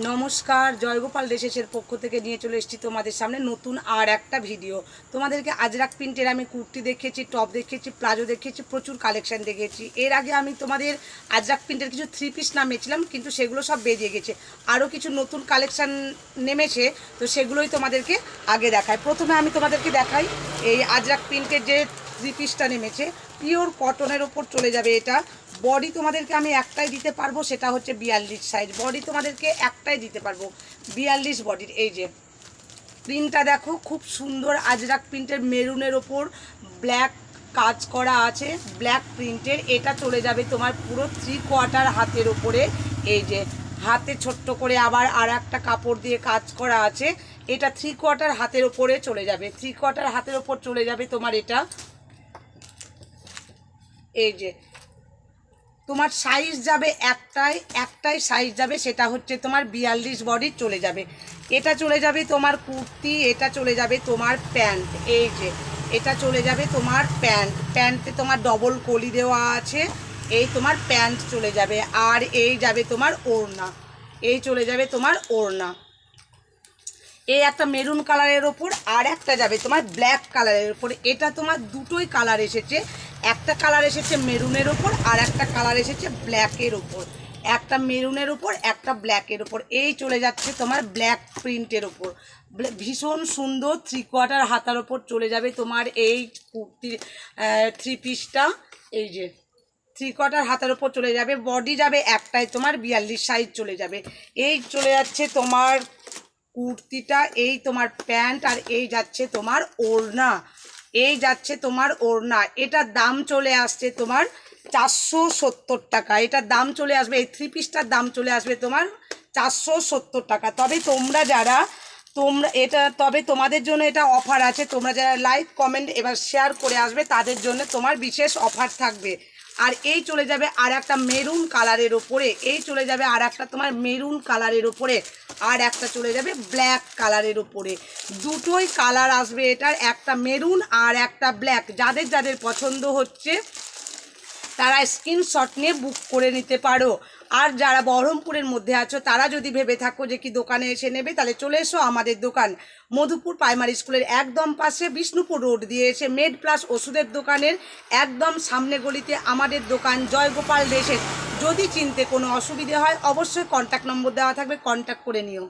নমস্কার, জয়গোপাল ড্রেসেসের পক্ষ থেকে নিয়ে চলে এসেছি তোমাদের সামনে নতুন আর একটা ভিডিও। তোমাদেরকে আজরাক প্রিন্টের আমি কুর্তি দেখিয়েছি, টপ দেখিয়েছি, প্লাজো দেখিয়েছি, প্রচুর কালেকশান দেখিয়েছি। এর আগে আমি তোমাদের আজরাক প্রিন্টের কিছু 3 পিস নামিয়েছিলাম, কিন্তু সেগুলো সব বেরিয়ে গেছে। আরও কিছু নতুন কালেকশান নেমেছে, তো সেগুলোই তোমাদেরকে আগে দেখায়। প্রথমে আমি তোমাদেরকে দেখাই এই আজরাক প্রিন্টের যে 3 পিসটা নেমেছে, পিওর কটনের ওপর চলে যাবে। এটা বডি তোমাদেরকে আমি একটাই দিতে পারবো, সেটা হচ্ছে 42 সাইজ বডি তোমাদেরকে একটাই দিতে পারবো, 42 বডির। এই যে প্রিন্টটা দেখো, খুব সুন্দর আজরাক প্রিন্টের, মেরুনের ওপর ব্ল্যাক কাজ করা আছে, ব্ল্যাক প্রিন্টের। এটা চলে যাবে তোমার পুরো 3 কোয়ার্টার হাতের ওপরে। এই যে হাতে ছোট্ট করে আবার আর একটা কাপড় দিয়ে কাজ করা আছে। এটা 3 কোয়ার্টার হাতের ওপরে চলে যাবে, 3 কোয়ার্টার হাতের ওপর চলে যাবে তোমার এটা। এই যে তোমার সাইজ যাবে একটাই সাইজ যাবে, সেটা হচ্ছে তোমার 42 বডি চলে যাবে। এটা চলে যাবে তোমার কুর্তি, এটা চলে যাবে তোমার প্যান্ট। এই যে এটা চলে যাবে তোমার প্যান্টে তোমার ডবল কলি দেওয়া আছে। এই তোমার প্যান্ট চলে যাবে, আর এই যাবে তোমার ওড়না, এই চলে যাবে তোমার ওড়না। এই একটা মেরুন কালারের ওপর, আর একটা যাবে তোমার ব্ল্যাক কালারের ওপর। এটা তোমার দুটোই কালার এসেছে, একটা কালার এসেছে মেরুনের ওপর, আর একটা কালার এসেছে ব্ল্যাকের ওপর। একটা মেরুনের ওপর, একটা ব্ল্যাকের ওপর। এই চলে যাচ্ছে তোমার ব্ল্যাক প্রিন্টের ওপর, ভীষণ সুন্দর 3 কোয়ার্টার হাতার ওপর চলে যাবে তোমার এই কুর্তির 3 পিসটা। এই যে 3 কোয়ার্টার হাতার ওপর চলে যাবে, বডি যাবে একটাই তোমার 42 সাইজ চলে যাবে। এই চলে যাচ্ছে তোমার কুর্তিটা, এই তোমার প্যান্ট, আর এই যাচ্ছে তোমার ওড়না, এই যাচ্ছে তোমার ওড়না। এটার দাম চলে আসছে তোমার 470 টাকা। এটার দাম চলে আসবে, এই 3 পিসটার দাম চলে আসবে তোমার 470 টাকা। তবে তোমাদের জন্য এটা অফার আছে। তোমরা যারা লাইক কমেন্ট এবার শেয়ার করে আসবে, তাদের জন্য তোমার বিশেষ অফার থাকবে। আর এই চলে যাবে আর একটা মেরুন কালারের ওপরে, এই চলে যাবে আর একটা তোমার মেরুন কালারের ওপরে, আর একটা চলে যাবে ব্ল্যাক কালারের ওপরে। দুটোই কালার আসবে এটার, একটা মেরুন আর একটা ব্ল্যাক। যাদের যাদের পছন্দ হচ্ছে তারা স্ক্রিনশট নিয়ে বুক করে নিতে পারো। আর যারা বহরমপুরের মধ্যে আছো, তারা যদি ভেবে থাকো যে কি দোকানে এসে নেবে, তাহলে চলে এসো আমাদের দোকান মধুপুর প্রাইমারি স্কুলের একদম পাশে, বিষ্ণুপুর রোড দিয়ে এসে মেড প্লাস ওষুধের দোকানের একদম সামনে গলিতে আমাদের দোকান জয়গোপাল ড্রেসেস। যদি চিনতে কোনো অসুবিধে হয়, অবশ্যই কন্ট্যাক্ট নম্বর দেওয়া থাকবে, কন্ট্যাক্ট করে নিও।